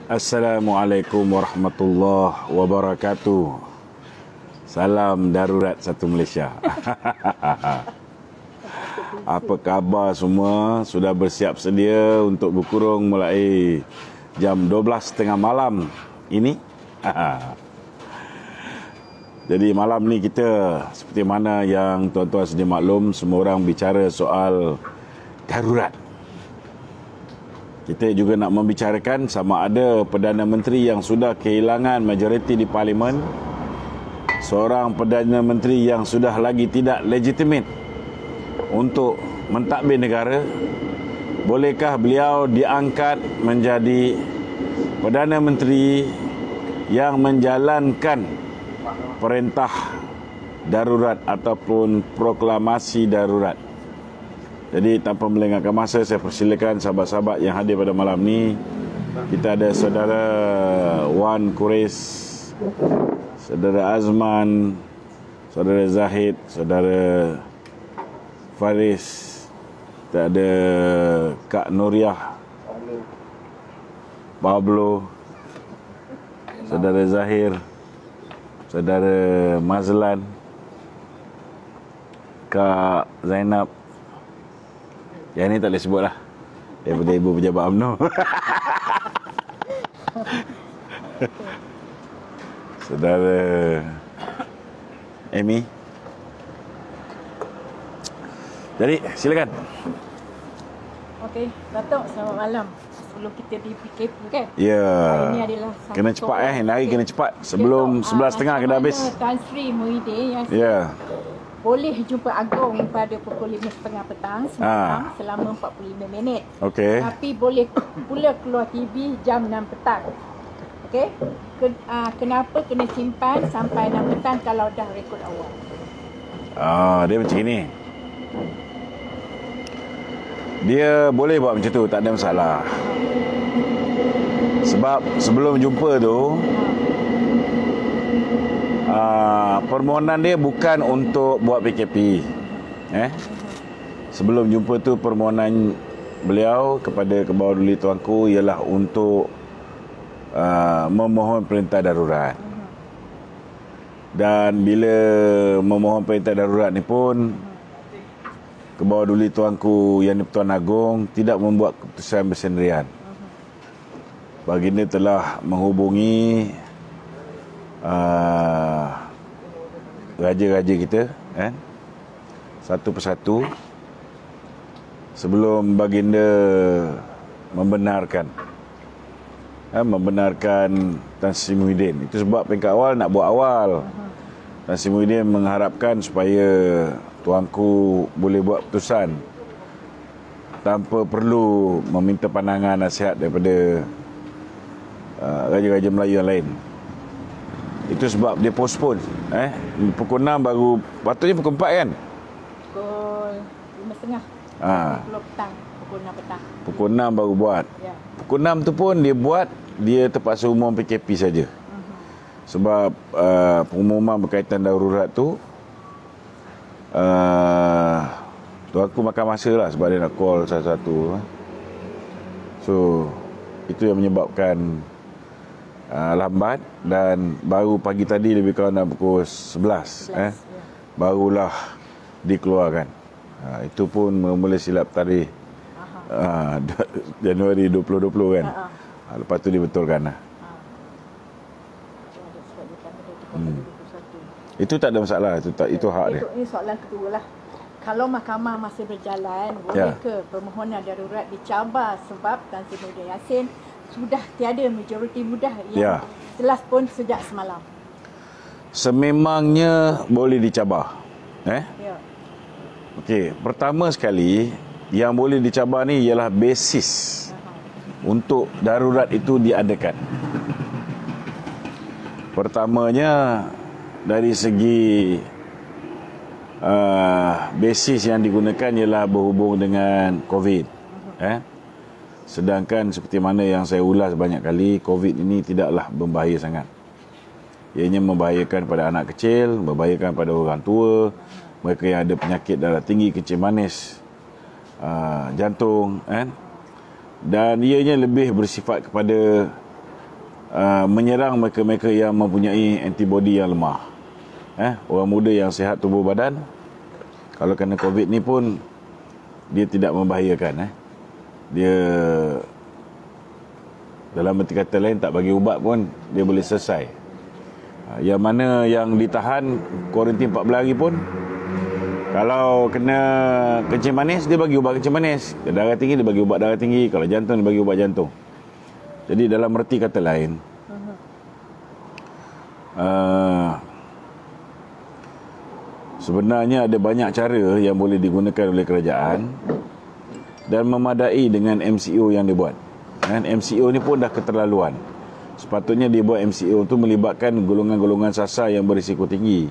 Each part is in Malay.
Assalamualaikum warahmatullahi wabarakatuh. Salam darurat satu Malaysia. Apa khabar semua? Sudah bersiap sedia untuk berkurung mulai jam 12.30 malam ini? Jadi malam ni kita, seperti mana yang tuan-tuan sedia maklum, semua orang bicara soal darurat. Kita juga nak membicarakan sama ada Perdana Menteri yang sudah kehilangan majoriti di Parlimen, seorang Perdana Menteri yang sudah lagi tidak legitimate untuk mentadbir negara. Bolehkah beliau diangkat menjadi Perdana Menteri yang menjalankan perintah darurat ataupun proklamasi darurat? Jadi tanpa melengahkan masa, saya persilakan sahabat-sahabat yang hadir pada malam ni. Kita ada saudara Wan Qureis, saudara Azman, saudara Zahid, saudara Faris, kita ada Kak Nuriah, Pablo, saudara Zahir, saudara Mazlan, Kak Zainab. Yang ni tak boleh sebut lah, daripada Ibu Pejabat UMNO. Saudara Amy. Jadi silakan. Okey, Datuk, selamat malam. Sebelum kita di PKP kan? Ya. Hari ini adalah kena cepat hari kena cepat. Sebelum 11.30 kena habis. Tan Sri Muhyiddin yang boleh jumpa Agong pada pukul 5.30 petang semalam selama 45 minit. Okey. Tapi boleh pula keluar TV jam 6 petang. Okey? Kenapa kena simpan sampai 6 petang kalau dah rekod awal? Dia macam ni. Dia boleh buat macam tu, tak ada masalah. Sebab sebelum jumpa tu, permohonan dia bukan untuk buat PKP. Sebelum jumpa tu, permohonan beliau kepada Kebawah Duli Tuanku ialah untuk memohon perintah darurat. Dan bila memohon perintah darurat ni pun, Kebawah Duli Tuanku Yang di-Pertuan Agong tidak membuat keputusan bersendirian. Baginda telah menghubungi raja-raja kita satu persatu sebelum baginda membenarkan Tan Sri Muhyiddin. Itu sebab peringkat awal nak buat awal. Tan Sri Muhyiddin mengharapkan supaya tuanku boleh buat keputusan tanpa perlu meminta pandangan nasihat daripada raja-raja Melayu yang lain. Itu sebab dia postpone. Pukul 6 baru, patutnya pukul 4 kan? Pukul 5.30. Pukul 6 petang. Pukul 6 baru buat. Ya. Pukul 6 tu pun dia buat, dia terpaksa umum PKP saja. Sebab pengumuman berkaitan darurat tu, tuanku makan masa lah sebab dia nak call satu-satu. So, itu yang menyebabkan lambat. Dan baru pagi tadi lebih kurang dalam pukul 11 barulah dikeluarkan. Itu pun mula silap tarikh Januari 2020 kan. Lepas tu dibetulkan lah. Itu tak ada masalah. Itu hak dia. Ini soalan kedua lah. Kalau mahkamah masih berjalan, boleh ke permohonan darurat dicabar sebab Tan Sri Muhyiddin Yassin sudah tiada majoriti mudah yang jelas pun sejak semalam? Sememangnya boleh dicabar. Okey, pertama sekali yang boleh dicabar ni ialah basis untuk darurat itu diadakan. Pertamanya dari segi basis yang digunakan ialah berhubung dengan COVID. Sedangkan seperti mana yang saya ulas banyak kali, COVID ini tidaklah berbahaya sangat. Ianya membahayakan pada anak kecil, membahayakan pada orang tua, mereka yang ada penyakit darah tinggi, kencing manis, jantung, dan ianya lebih bersifat kepada menyerang mereka-mereka yang mempunyai antibodi yang lemah. Orang muda yang sihat tubuh badan, kalau kena COVID ni pun dia tidak membahayakan. Dia dalam erti kata lain tak bagi ubat pun dia boleh selesai. Yang mana yang ditahan kuarantin 14 hari pun, kalau kena kencing manis dia bagi ubat kencing manis, darah tinggi dia bagi ubat darah tinggi, kalau jantung dia bagi ubat jantung. Jadi dalam erti kata lain, sebenarnya ada banyak cara yang boleh digunakan oleh kerajaan dan memadai dengan MCO yang dibuat. MCO ni pun dah keterlaluan. Sepatutnya dia buat MCO tu melibatkan golongan-golongan sasar yang berisiko tinggi.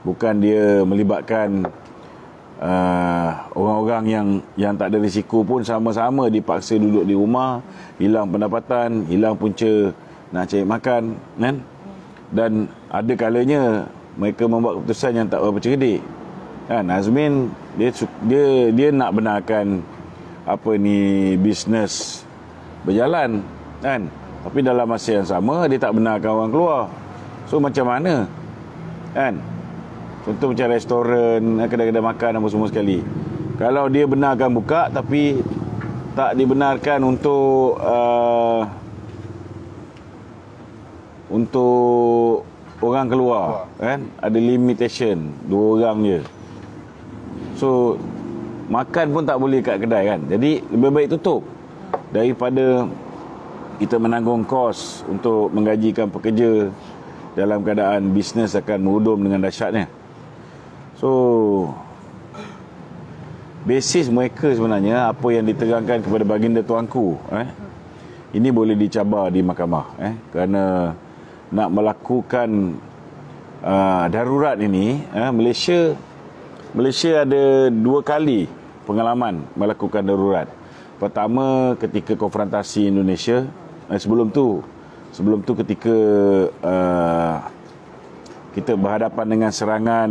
Bukan dia melibatkan orang-orang yang tak ada risiko pun sama-sama dipaksa duduk di rumah, hilang pendapatan, hilang punca nak cari makan, kan? Dan ada kalanya mereka membuat keputusan yang tak berapa cerdik. Kan Azmin dia nak benarkan bisnes berjalan, kan? Tapi dalam masa yang sama dia tak benarkan orang keluar. So macam mana? Kan? Contoh macam restoran, kedai-kedai makan apa semua sekali. Kalau dia benarkan buka tapi tak dibenarkan untuk orang keluar, kan? Ada limitation 2 orang je. So makan pun tak boleh kat kedai, kan? Jadi lebih baik tutup daripada kita menanggung kos untuk menggajikan pekerja dalam keadaan bisnes akan merudum dengan dahsyatnya. So basis mereka sebenarnya apa yang diterangkan kepada baginda tuanku, ini boleh dicabar di mahkamah, kerana nak melakukan darurat ini, Malaysia ada 2 kali pengalaman melakukan darurat. Pertama ketika konfrontasi Indonesia, sebelum tu ketika kita berhadapan dengan serangan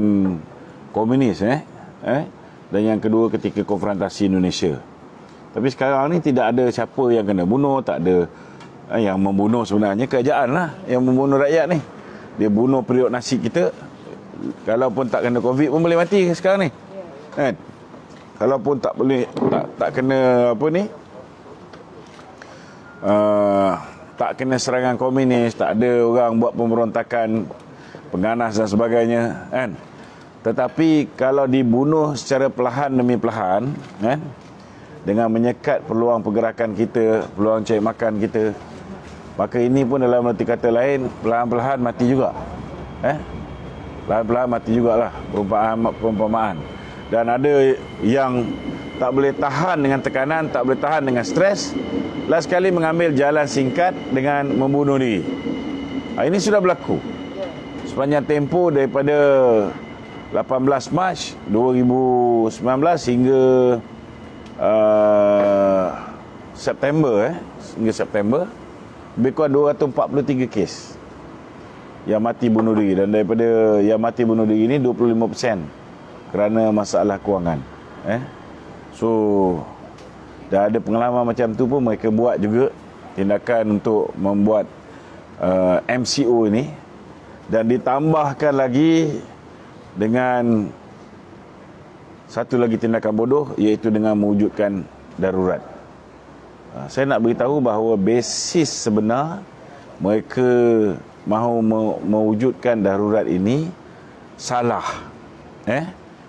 komunis, dan yang kedua ketika konfrontasi Indonesia. Tapi sekarang ni tidak ada siapa yang kena bunuh, tak ada. Yang membunuh sebenarnya kerajaan lah yang membunuh rakyat ni. Dia bunuh periuk nasi kita. Kalau pun tak kena COVID pun boleh mati sekarang ni, kan? Kalau pun tak boleh, tak kena tak kena serangan komunis, tak ada orang buat pemberontakan, pengganas dan sebagainya, kan? Tetapi kalau dibunuh secara perlahan demi perlahan, kan, dengan menyekat peluang pergerakan kita, peluang cari makan kita, maka ini pun dalam erti kata lain perlahan-perlahan mati juga. Perlahan-perlahan mati jugalah, perumpamaan. Dan ada yang tak boleh tahan dengan tekanan, tak boleh tahan dengan stres, last kali mengambil jalan singkat dengan membunuh diri. Ini sudah berlaku sepanjang tempoh daripada 18 Mac 2019 hingga September, lebih kurang 243 kes yang mati bunuh diri. Dan daripada yang mati bunuh diri ini 25% kerana masalah kewangan. So dah ada pengalaman macam tu pun mereka buat juga tindakan untuk membuat MCO ini, dan ditambahkan lagi dengan satu lagi tindakan bodoh, iaitu dengan mewujudkan darurat. Saya nak beritahu bahawa basis sebenar mereka mahu mewujudkan darurat ini salah.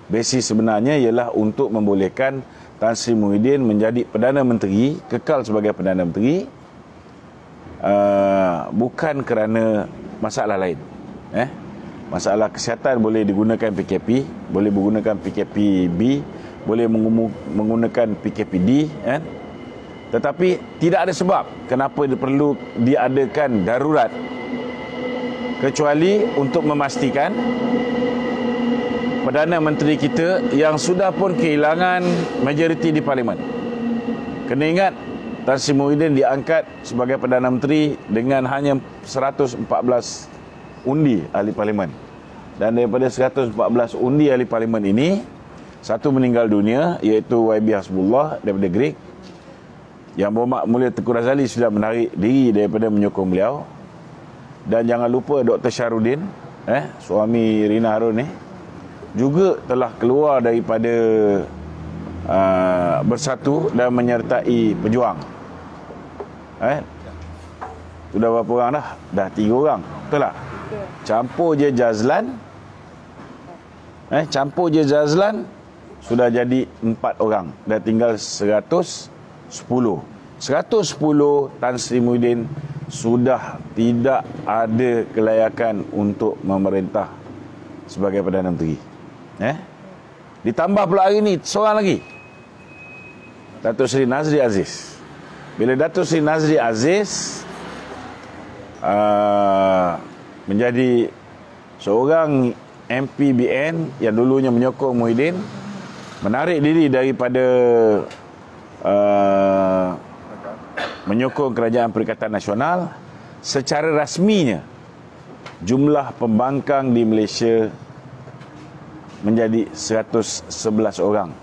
Basis sebenarnya ialah untuk membolehkan Tan Sri Muhyiddin menjadi Perdana Menteri, kekal sebagai Perdana Menteri, bukan kerana masalah lain. Masalah kesihatan boleh digunakan PKP, boleh menggunakan PKPB, boleh menggunakan PKPD, tetapi tidak ada sebab kenapa perlu diadakan darurat kecuali untuk memastikan Perdana Menteri kita yang sudah pun kehilangan majoriti di Parlimen. Kena ingat, Tan Sri Muhyiddin diangkat sebagai Perdana Menteri dengan hanya 114 undi ahli Parlimen. Dan daripada 114 undi ahli Parlimen ini, satu meninggal dunia, iaitu YB Hasbullah daripada Greek. Yang Berhormat Mulia Tengku Razali sudah menarik diri daripada menyokong beliau. Dan jangan lupa Dr. Syarudin, suami Rina Harun ni, juga telah keluar daripada Bersatu dan menyertai Pejuang. Sudah berapa orang dah? Dah 3 orang. Betul tak? Campur je Jazlan. Campur je Jazlan, sudah jadi 4 orang. Dah tinggal 110. 110 Tan Sri Muhyiddin sudah tidak ada kelayakan untuk memerintah sebagai Perdana Menteri. Ditambah pula hari ni seorang lagi, Datuk Seri Nazri Aziz. Bila Datuk Seri Nazri Aziz menjadi seorang MPBN yang dulunya menyokong Muhyiddin, menarik diri daripada menyokong Kerajaan Perikatan Nasional, secara rasminya jumlah pembangkang di Malaysia menjadi 111 orang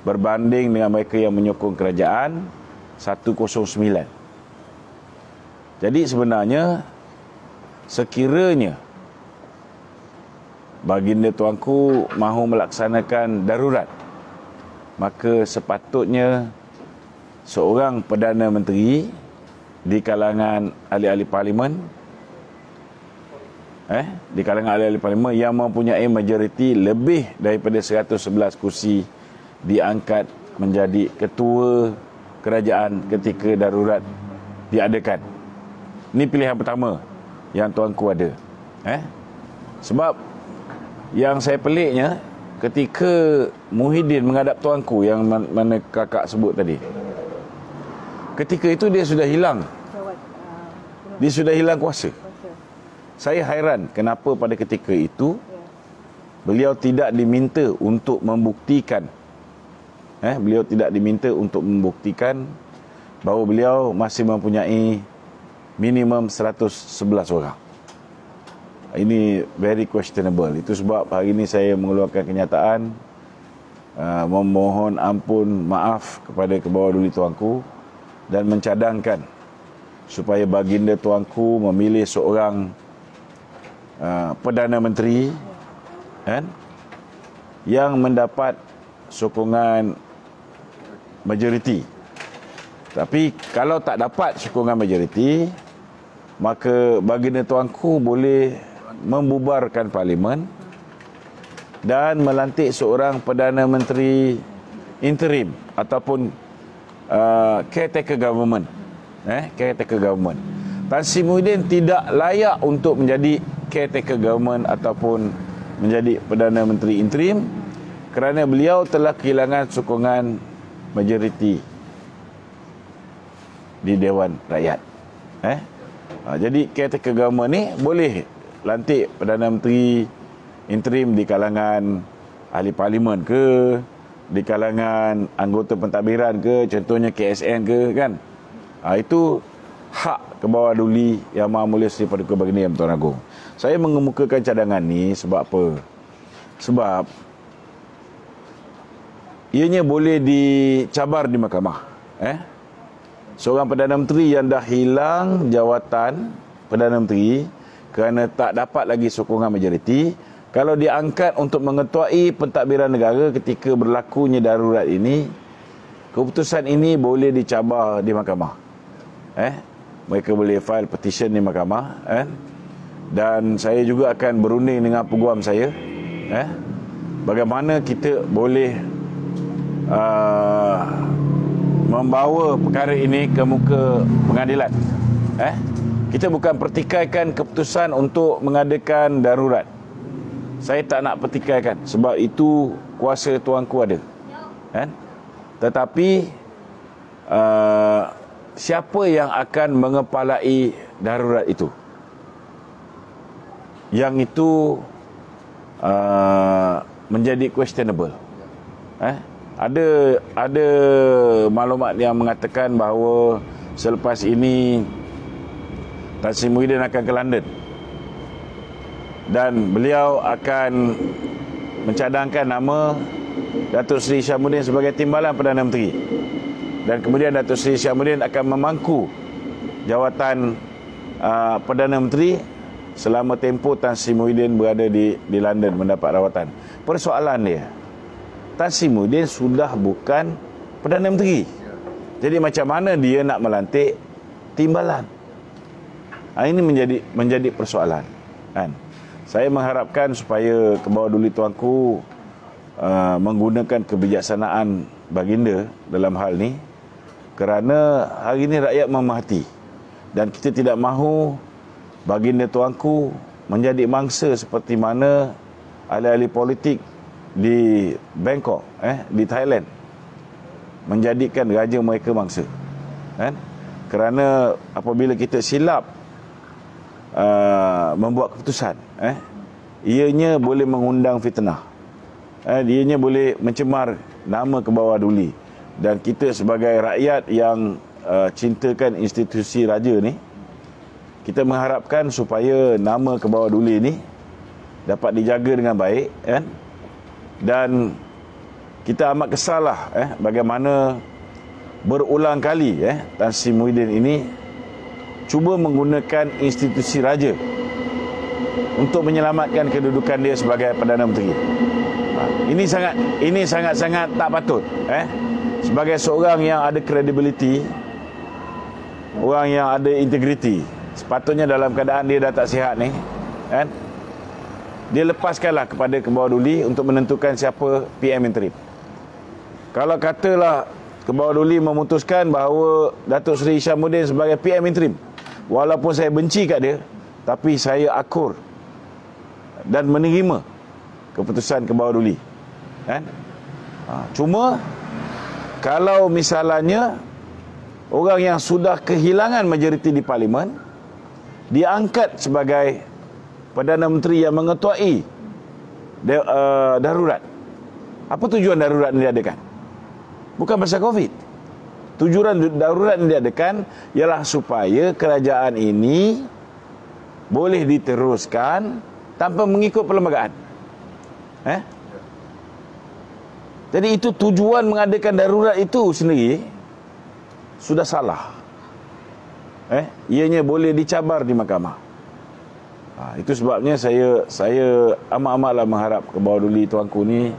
berbanding dengan mereka yang menyokong kerajaan 109. Jadi sebenarnya sekiranya baginda tuanku mahu melaksanakan darurat, maka sepatutnya seorang Perdana Menteri di kalangan ahli-ahli parlimen, di kalangan ahli-ahli parlimen yang mempunyai majoriti lebih daripada 111 kursi diangkat menjadi ketua kerajaan ketika darurat diadakan. Ini pilihan pertama yang tuanku ada. Sebab yang saya peliknya, ketika Muhyiddin menghadap tuanku yang mana kakak sebut tadi, ketika itu dia sudah hilang. Dia sudah hilang kuasa. Saya hairan kenapa pada ketika itu beliau tidak diminta untuk membuktikan. Beliau tidak diminta untuk membuktikan bahawa beliau masih mempunyai minimum 111 orang. Ini very questionable. Itu sebab hari ini saya mengeluarkan kenyataan memohon ampun, maaf kepada kebawah duli tuanku, dan mencadangkan supaya baginda tuanku memilih seorang Perdana Menteri yang mendapat sokongan majoriti. Tapi kalau tak dapat sokongan majoriti, maka baginda tuanku boleh membubarkan parlimen dan melantik seorang Perdana Menteri interim ataupun caretaker government. Caretaker government. Tan Sri Muhyiddin tidak layak untuk menjadi caretaker government ataupun menjadi Perdana Menteri interim kerana beliau telah kehilangan sokongan majoriti di Dewan Rakyat. Jadi caretaker government ni boleh lantik Perdana Menteri interim di kalangan ahli parlimen ke, di kalangan anggota pentadbiran ke, contohnya KSN ke, kan. Itu hak kebawah duli Yang Maha Mulia Seri Paduka Baginda Yang Bertuan Agong. Saya mengemukakan cadangan ni sebab apa? Sebab ianya boleh dicabar di mahkamah. Seorang Perdana Menteri yang dah hilang jawatan Perdana Menteri kerana tak dapat lagi sokongan majoriti, kalau diangkat untuk mengetuai pentadbiran negara ketika berlakunya darurat ini, keputusan ini boleh dicabar di mahkamah. Mereka boleh file petition di mahkamah. Dan saya juga akan berunding dengan peguam saya, bagaimana kita boleh membawa perkara ini ke muka pengadilan. Kita bukan pertikaikan keputusan untuk mengadakan darurat. Saya tak nak pertikaikan sebab itu kuasa tuanku ada. Tetapi siapa yang akan mengepalai darurat itu? Yang itu menjadi questionable. Ada maklumat yang mengatakan bahawa selepas ini Tan Sri Muhyiddin akan ke London dan beliau akan mencadangkan nama Datuk Seri Syamudin sebagai timbalan Perdana Menteri, dan kemudian Datuk Seri Syamudin akan memangku jawatan Perdana Menteri selama tempoh Tan Sri Muhyiddin berada di London mendapat rawatan. Persoalan dia, Tan Sri Muhyiddin sudah bukan Perdana Menteri. Jadi macam mana dia nak melantik timbalan? Ini menjadi persoalan, kan? Saya mengharapkan supaya Kebawah Duli Tuanku menggunakan kebijaksanaan baginda dalam hal ni, kerana hari ini rakyat memerhati dan kita tidak mahu baginda tuanku menjadi mangsa seperti mana ahli-ahli politik di Bangkok, di Thailand, menjadikan raja mereka mangsa, kan? Kerana apabila kita silap membuat keputusan, ianya boleh mengundang fitnah, ianya boleh mencemar nama Kebawah Duli. Dan kita sebagai rakyat yang cintakan institusi raja ni, kita mengharapkan supaya nama Kebawah Duli ni dapat dijaga dengan baik, kan? Dan kita amat kesal lah bagaimana berulang kali Tan Sri Muhyiddin ini cuba menggunakan institusi raja untuk menyelamatkan kedudukan dia sebagai Perdana Menteri. Ini sangat-sangat tak patut. Sebagai seorang yang ada kredibiliti, orang yang ada integriti, sepatutnya dalam keadaan dia dah tak sihat ni, kan, dia lepaskanlah kepada Kebawah Duli untuk menentukan siapa PM interim. Kalau katalah Kebawah Duli memutuskan bahawa Datuk Seri Hishamuddin sebagai PM interim, walaupun saya benci kat dia, tapi saya akur dan menerima keputusan Kebawah Duli, kan? Cuma kalau misalnya orang yang sudah kehilangan majoriti di Parlimen diangkat sebagai Perdana Menteri yang mengetuai darurat, apa tujuan darurat ini diadakan? Bukan pasal COVID. Tujuan darurat yang diadakan ialah supaya kerajaan ini boleh diteruskan tanpa mengikut perlembagaan. Jadi itu tujuan mengadakan darurat itu sendiri sudah salah. Ianya boleh dicabar di mahkamah. Itu sebabnya saya amat-amatlah mengharap Kebawah Duli tuanku ni,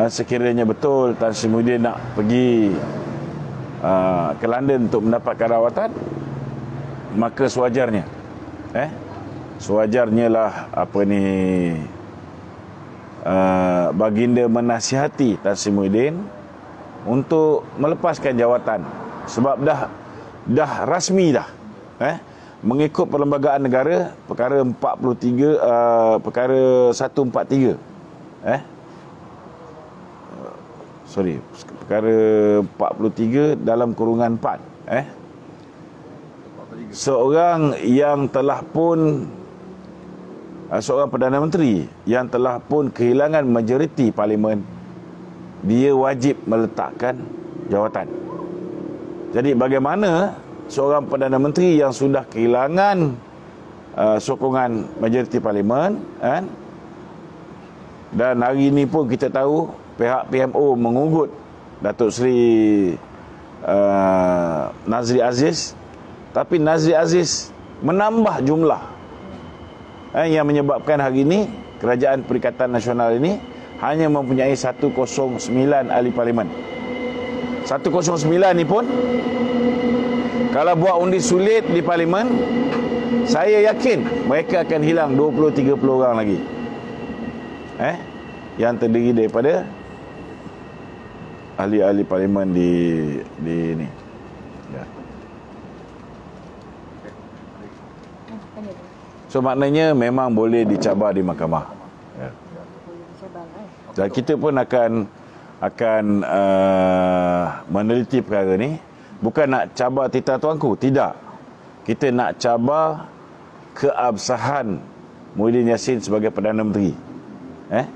sekiranya betul Tan Sri Muhyiddin nak pergi ke London untuk mendapatkan rawatan, maka sewajarnya lah baginda menasihati Tan Sri Muhyiddin untuk melepaskan jawatan, sebab dah rasmi dah mengikut Perlembagaan Negara perkara 43 perkara 143 perkara 43 dalam kurungan 4 seorang yang telah pun seorang Perdana Menteri yang telah pun kehilangan majoriti Parlimen, dia wajib meletakkan jawatan. Jadi bagaimana seorang Perdana Menteri yang sudah kehilangan sokongan majoriti Parlimen, dan hari ini pun kita tahu pihak PMO mengugut Datuk Seri Nazri Aziz, tapi Nazri Aziz menambah jumlah yang menyebabkan hari ini Kerajaan Perikatan Nasional ini hanya mempunyai 109 ahli Parlimen. 109 ni pun kalau buat undi sulit di Parlimen, saya yakin mereka akan hilang 20-30 orang lagi yang terdiri daripada ahli-ahli Parlimen di ni. So maknanya memang boleh dicabar di mahkamah. Dan kita pun akan meneliti perkara ni. Bukan nak cabar titah tuanku, tidak. Kita nak cabar keabsahan Muhyiddin Yassin sebagai Perdana Menteri. Okay,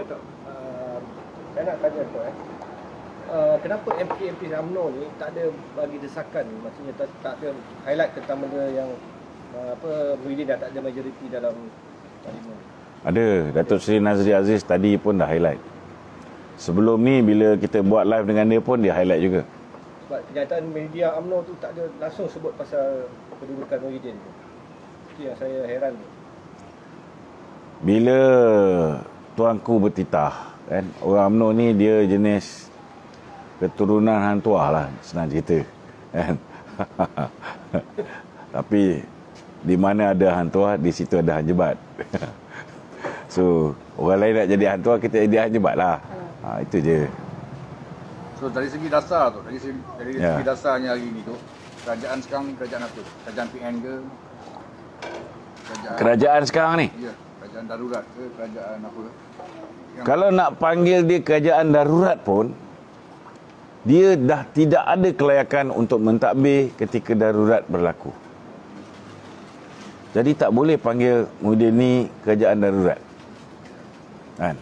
Datuk. Saya nak tanya tu kenapa MP UMNO ni tak ada bagi desakan, maksudnya tak ada highlight tentang benda yang Muhyiddin dah tak ada majoriti dalam Parlimen? Ada, Datuk Seri Nazri Aziz tadi pun dah highlight. Sebelum ni bila kita buat live dengan dia pun dia highlight juga. kenyataan media UMNO tu tak ada langsung sebut pasal kedudukan Muhyiddin tu. Itu yang saya heran tu. Bila tuanku bertitah, kan, orang UMNO ni dia jenis keturunan Hang Tuah lah, senang cerita, kan. Tapi di mana ada Hang Tuah, di situ ada Hang Jebat. So orang lain nak jadi Hang Tuah, kita jadi Hang Jebat lah. Itu je. So dari segi dasar tu, dari segi dasarnya hari ni tu, kerajaan sekarang ni kerajaan apa? Kerajaan PN ke? Kerajaan sekarang ni? Ya, kerajaan darurat ke? Kerajaan apa? Kalau nak panggil dia kerajaan darurat pun, dia dah tidak ada kelayakan untuk mentadbir ketika darurat berlaku. Jadi tak boleh panggil Muhyiddin ni kerajaan darurat. Kan?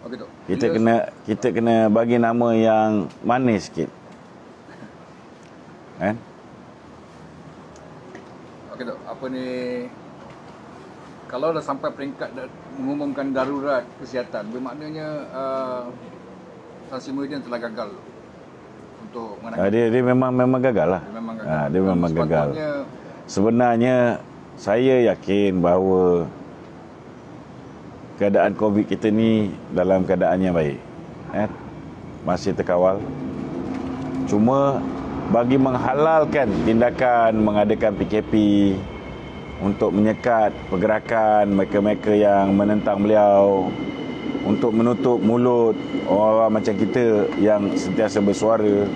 Okey tu. Kita kena bagi nama yang manis sikit. Kan? Okey tu. Apa ni, kalau dah sampai peringkat mengumumkan darurat kesihatan, bermaknanya Tan Sri Muhyiddin telah gagal untuk menangani. Dia memang gagal lah. Dia memang gagal. Sebenarnya saya yakin bahawa keadaan COVID kita ni dalam keadaan yang baik, masih terkawal. Cuma bagi menghalalkan tindakan mengadakan PKP untuk menyekat pergerakan mereka-mereka yang menentang beliau, untuk menutup mulut orang macam kita yang sentiasa bersuara,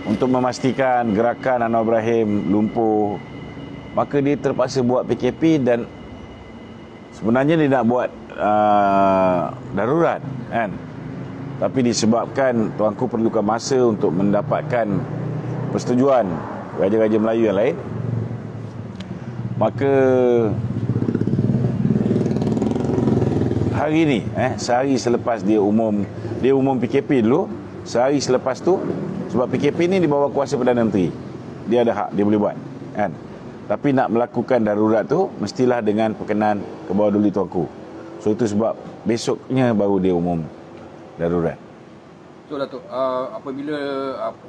untuk memastikan gerakan Anwar Ibrahim lumpuh, maka dia terpaksa buat PKP. Dan sebenarnya dia nak buat darurat, kan? Tapi disebabkan tuanku perlukan masa untuk mendapatkan persetujuan raja-raja Melayu yang lain, maka hari ni, sehari selepas dia umum PKP dulu, sehari selepas tu, sebab PKP ni di bawah kuasa Perdana Menteri, dia ada hak, dia boleh buat, kan? Tapi nak melakukan darurat tu mestilah dengan perkenan ke bawah duli tuanku. So itu sebab besoknya baru dia umum darurat. So Datuk, apabila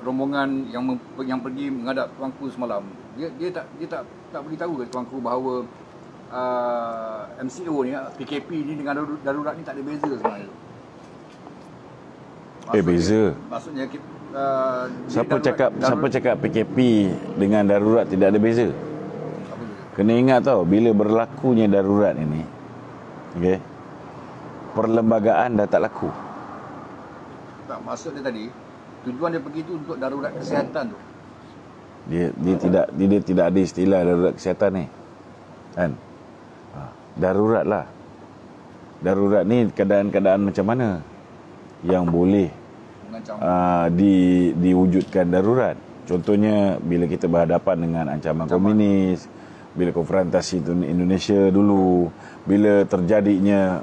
rombongan yang pergi menghadap tuanku semalam, dia tak beritahu ke tuanku bahawa MCO ni, PKP ni dengan darurat ni tak ada beza sebenarnya. Beza. Maksudnya siapa cakap PKP dengan darurat tidak ada beza? Kena ingat tau, bila berlakunya darurat ini, okey, perlembagaan dah tak laku. Tak, maksud dia tadi, tujuan dia pergi tu untuk darurat kesihatan tu. Dia tidak ada istilah darurat kesihatan ni, kan? Darurat lah. Darurat ni keadaan-keadaan macam mana yang boleh diwujudkan darurat. Contohnya bila kita berhadapan dengan ancaman komunis, bila konfrontasi Indonesia dulu, bila terjadinya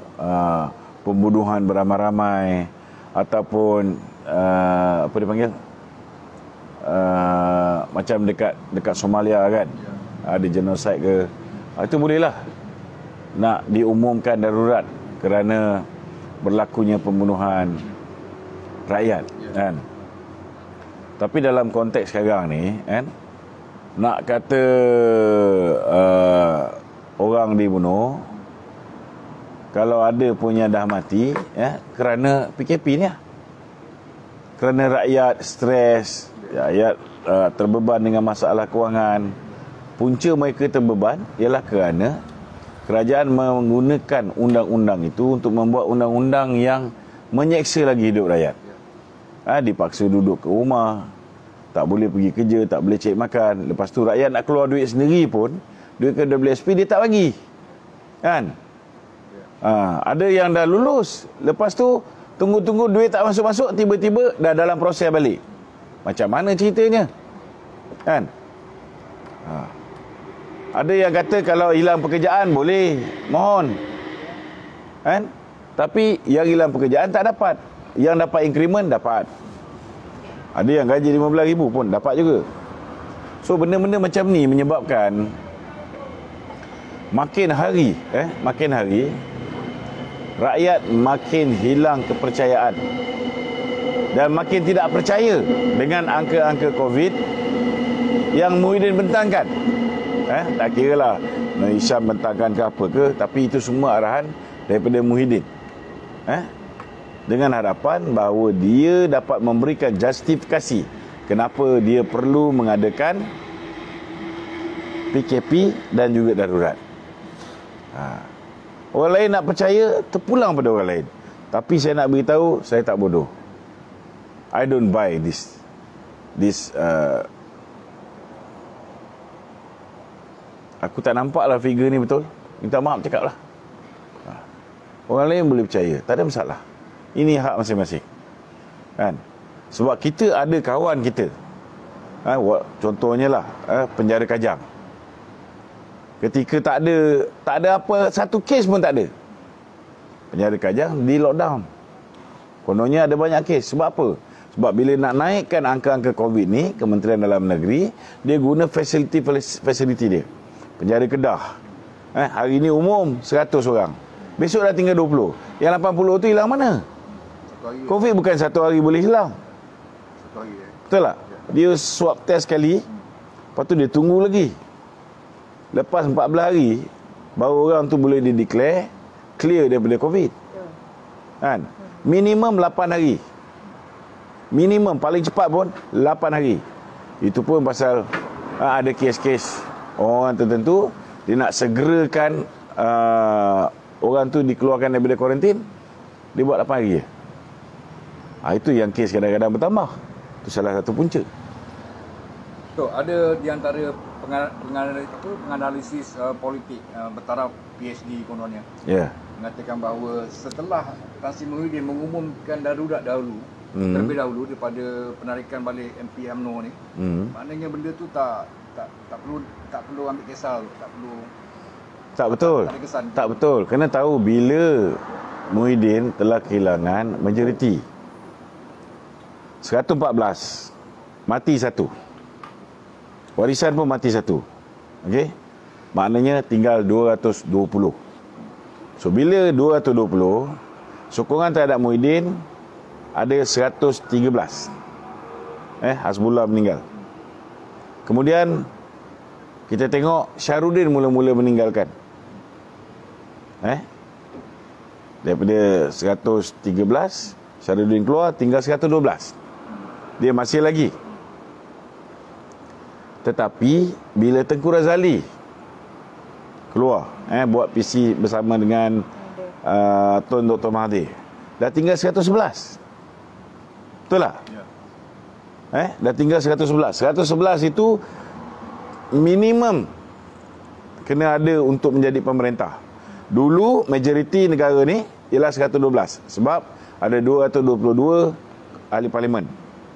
pembunuhan beramai-ramai, ataupun apa dipanggil, macam dekat Somalia, kan, ada genosid ke, itu bolehlah nak diumumkan darurat kerana berlakunya pembunuhan rakyat, kan. Tapi dalam konteks sekarang ni, kan, nak kata orang dibunuh, kalau ada punya dah mati, kerana PKP ni lah. Kerana rakyat stres, rakyat terbeban dengan masalah kewangan. Punca mereka terbeban ialah kerana kerajaan menggunakan undang-undang itu untuk membuat undang-undang yang menyeksa lagi hidup rakyat. Dipaksa duduk ke rumah, tak boleh pergi kerja, tak boleh cek makan. Lepas tu rakyat nak keluar duit sendiri pun, duit ke WSP dia tak bagi, kan? Ada yang dah lulus, lepas tu tunggu-tunggu duit tak masuk-masuk, tiba-tiba dah dalam proses balik. Macam mana ceritanya, kan? Ada yang kata kalau hilang pekerjaan boleh mohon, kan? Tapi yang hilang pekerjaan tak dapat, yang dapat increment dapat. Ada yang gaji 15,000 pun dapat juga. So benda-benda macam ni menyebabkan makin hari rakyat makin hilang kepercayaan dan makin tidak percaya dengan angka-angka COVID yang Muhyiddin bentangkan. Tak kira lah Nur Hisham bentangkan ke apa ke, tapi itu semua arahan daripada Muhyiddin. Dengan harapan bahawa dia dapat memberikan justifikasi kenapa dia perlu mengadakan PKP dan juga darurat. Orang lain nak percaya, terpulang pada orang lain. Tapi saya nak beritahu, saya tak bodoh. I don't buy this aku tak nampak lah figure ni betul. Minta maaf cakap lah. Orang lain boleh percaya, tak ada masalah. Ini hak masing-masing. Kan? Sebab kita ada kawan kita. Contohnya lah, penjara Kajang. Ketika tak ada apa, satu kes pun tak ada. Penjara Kajang di lockdown. Kononnya ada banyak kes. Sebab apa? Sebab bila nak naikkan angka-angka COVID ni, Kementerian Dalam Negeri, dia guna fasiliti dia. Penjara Kedah. Hari ni umum 100 orang. Besok dah tinggal 20. Yang 80 tu hilang mana? COVID bukan satu hari boleh hilang. Betul tak? Dia swab test sekali, lepas tu dia tunggu lagi. Lepas 14 hari, baru orang tu boleh di-declare clear daripada COVID. Kan? Minimum 8 hari. Minimum, paling cepat pun 8 hari. Itu pun pasal ada kes-kes orang tertentu, dia nak segerakan orang tu dikeluarkan daripada kuarantin, dia buat 8 hari je. Itu yang kes kadang-kadang bertambah. Itu salah satu punca. So, ada di antara penganalisis politik bertaraf PhD kononnya, mengatakan bahawa setelah Tan Sri Muhyiddin mengumumkan darurat dahulu, terlebih dahulu daripada penarikan balik MP UMNO ni, maknanya benda tu tak perlu ambil kisah, tak betul. Tak betul. Kena tahu bila Muhyiddin telah kehilangan majoriti. 114 mati satu. Warisan pun mati satu. Okey? Maknanya tinggal 220. So bila 220, sokongan terhadap Muhyiddin ada 113. Hasbullah meninggal. Kemudian kita tengok Syahrudin mula-mula meninggalkan. Daripada 113, Syahrudin keluar, tinggal 112. Dia masih lagi. Tetapi bila Tengku Razali keluar, buat PC bersama dengan Tun Dr. Mahathir, dah tinggal 111. Betul tak? Ya. Dah tinggal 111. 111 itu minimum kena ada untuk menjadi pemerintah. Dulu majoriti negara ni ialah 112. Sebab ada 222 ahli parlimen.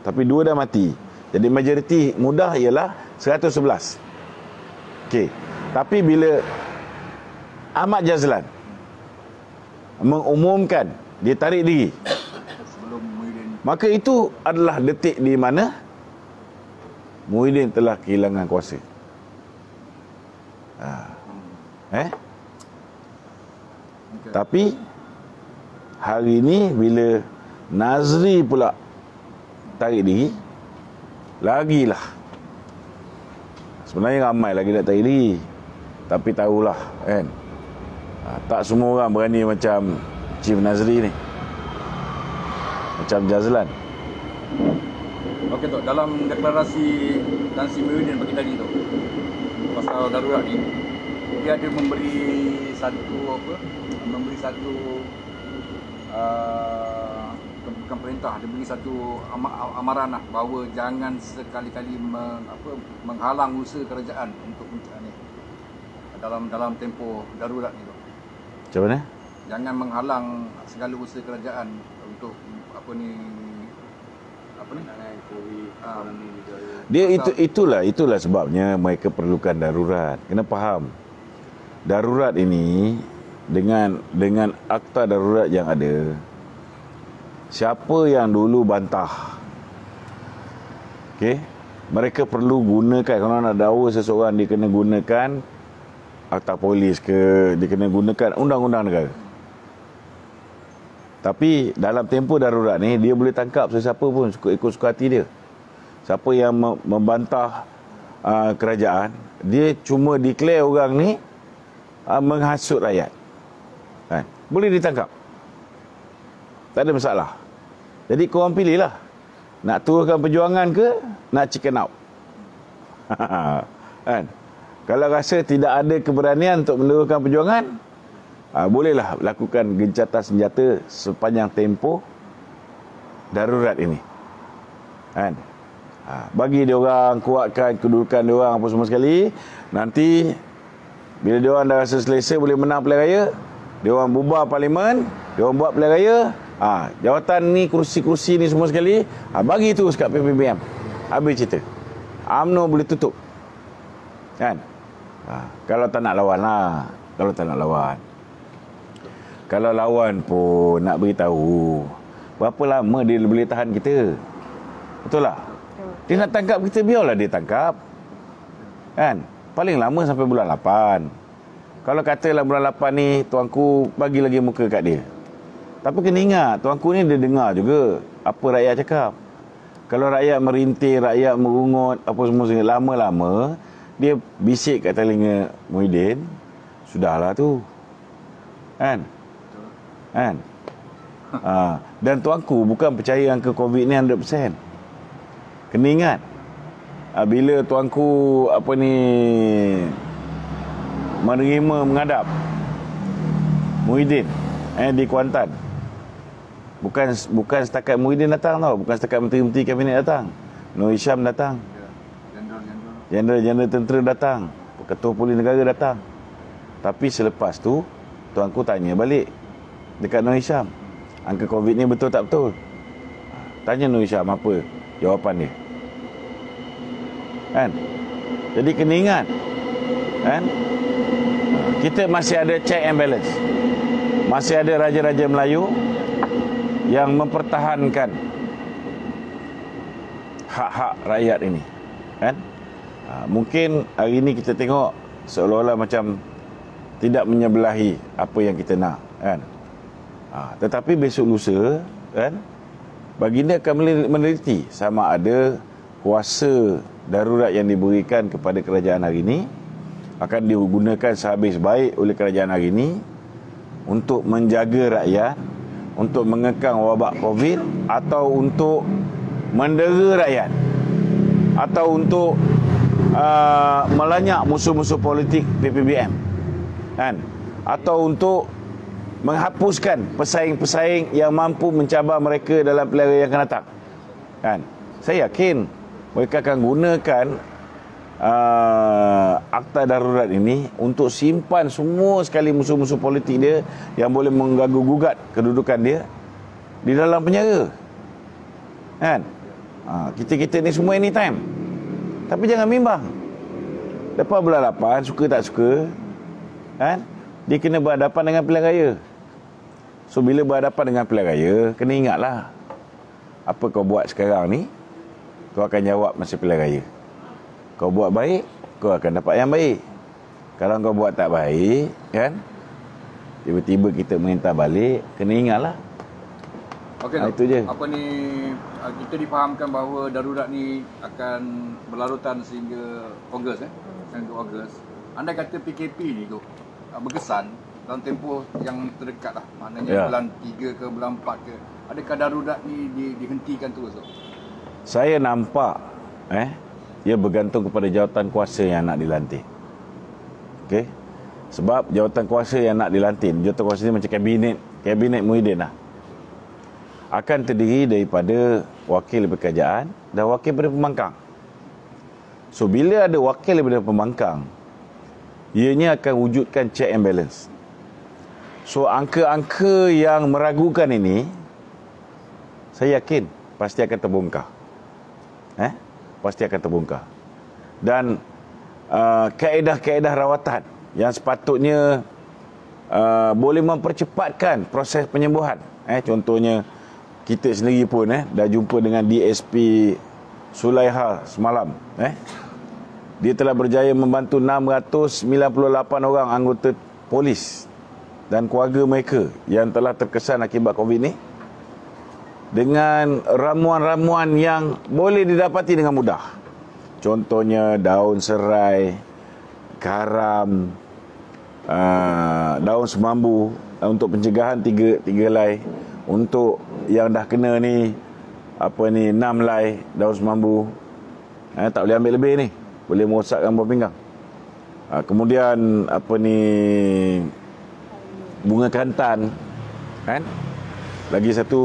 Tapi 2 dah mati. Jadi majoriti mudah ialah 111. Okey. Tapi bila Ahmad Jazlan mengumumkan dia tarik diri, maka itu adalah detik di mana Muhyiddin telah kehilangan kuasa. Tapi hari ini bila Nazri pula tarik diri, lagilah. Sebenarnya ramai lagi nak tarik diri. Tapi tahulah kan, tak semua orang berani macam Chief Nazri ni, macam Jazlan. Okey Tok, dalam deklarasi Tan Sri Muhyiddin bagi tadi tu pasal darurat ni, dia ada memberi satu bukan perintah, dia beri satu amaran lah, bahawa jangan sekali-kali menghalang usaha kerajaan untuk ni dalam tempoh darurat ni tu. Macam mana? Jangan menghalang segala usaha kerajaan untuk dia itulah sebabnya mereka perlukan darurat. Kena faham, darurat ini dengan akta darurat yang ada, siapa yang dulu bantah, okey, mereka perlu gunakan. Kalau nak dakwa seseorang, dia kena gunakan akta polis ke, dia kena gunakan undang-undang negara. Tapi dalam tempoh darurat ni, dia boleh tangkap sesiapa pun ikut suka hati dia. Siapa yang membantah kerajaan, dia cuma declare orang ni menghasut rakyat. Kan? Boleh ditangkap. Tak ada masalah. Jadi korang pilihlah. Nak turunkan perjuangan ke, nak chicken out. Kan? Kalau rasa tidak ada keberanian untuk menurunkan perjuangan, bolehlah lakukan gencatan senjata sepanjang tempoh darurat ini. Kan? Bagi dia orang kuatkan kedudukan dia orang apa semua sekali. Nanti bila dia orang dah rasa selesa boleh menang pilihan raya, dia orang bubar parlimen, dia orang buat pilihan raya, jawatan ni, kursi-kursi ni semua sekali, bagi terus kat PPBM. Habis cerita. UMNO boleh tutup. Kan? Kalau tak nak lawan lah. Kalau tak nak lawan. Kalau lawan pun nak beritahu berapa lama dia boleh tahan kita. Betul tak? Dia nak tangkap kita, biarlah dia tangkap. Kan? Paling lama sampai bulan 8. Kalau katalah bulan 8 ni tuanku bagi lagi muka kat dia. Tapi kena ingat, tuanku ni dia dengar juga apa rakyat cakap. Kalau rakyat merintih, rakyat merungut, apa semua, lama-lama dia bisik kat telinga Muhyiddin, sudahlah tu. Kan? Kan? Dan tuanku bukan percaya angka COVID ni 100%. Kena ingat, bila tuanku menerima menghadap Muhyiddin di Kuantan, bukan setakat Muhyiddin datang tau, bukan setakat menteri-menteri kabinet datang. Nur Hisham datang, Jeneral tentera datang, Ketua Polis Negara datang. Tapi selepas tu tuanku tanya balik dekat Nur Hisham, angka COVID ni betul tak betul? Tanya Nur Hisham apa jawapan dia. Kan? Jadi kena ingat, kan? Kita masih ada check and balance. Masih ada raja-raja Melayu yang mempertahankan hak-hak rakyat ini. Kan? Mungkin hari ini kita tengok seolah-olah macam tidak menyebelahi apa yang kita nak, kan? Tetapi besok lusa, kan, baginda akan meneliti sama ada kuasa darurat yang diberikan kepada kerajaan hari ini akan digunakan sehabis baik oleh kerajaan hari ini untuk menjaga rakyat, untuk mengekang wabak COVID, atau untuk mendera rakyat, atau untuk melanyak musuh-musuh politik PPBM, kan? Atau untuk menghapuskan pesaing-pesaing yang mampu mencabar mereka dalam pilihan raya yang akan datang, kan? Saya yakin mereka akan gunakan akta darurat ini untuk simpan semua sekali musuh-musuh politik dia yang boleh mengganggu-gugat kedudukan dia di dalam penjara, kan? Kita ni semua anytime. Tapi jangan bimbang. Lepas bulan 8, suka tak suka, kan, dia kena berhadapan dengan pilihan raya. So bila berhadapan dengan pilihan raya, kena ingatlah apa kau buat sekarang ni, kau akan jawab masa pilihan raya. Kau buat baik, kau akan dapat yang baik. Kalau kau buat tak baik, kan, tiba-tiba kita merintah balik, kena ingatlah. Okey, itu je. Apa ni, kita difahamkan bahawa darurat ni akan berlarutan sehingga Ogos, sehingga Ogos. Anda kata PKP ni tu berkesan dalam tempoh yang terdekat lah, maknanya bulan 3 ke bulan 4 ke, adakah darurat ni dihentikan terus tu? Saya nampak ia bergantung kepada jawatan kuasa yang nak dilantik. Okey. Sebab jawatan kuasa yang nak dilantik, jawatan kuasa ni macam kabinet Muhyiddin lah, akan terdiri daripada wakil daripada kerajaan dan wakil daripada pembangkang. So bila ada wakil daripada pembangkang, ianya akan wujudkan check and balance. So angka-angka yang meragukan ini, saya yakin pasti akan terbongkar. Pasti akan terbongkar. Dan kaedah-kaedah rawatan yang sepatutnya boleh mempercepatkan proses penyembuhan. Contohnya kita sendiri pun dah jumpa dengan DSP Sulaiha semalam. Dia telah berjaya membantu 698 orang anggota polis dan keluarga mereka yang telah terkesan akibat COVID ni dengan ramuan-ramuan yang boleh didapati dengan mudah. Contohnya daun serai, garam, daun semambu untuk pencegahan 3 helai. Untuk yang dah kena ni 6 helai daun semambu. Tak boleh ambil lebih ni, boleh merosakkan buah pinggang. Kemudian bunga kantan, kan? Lagi satu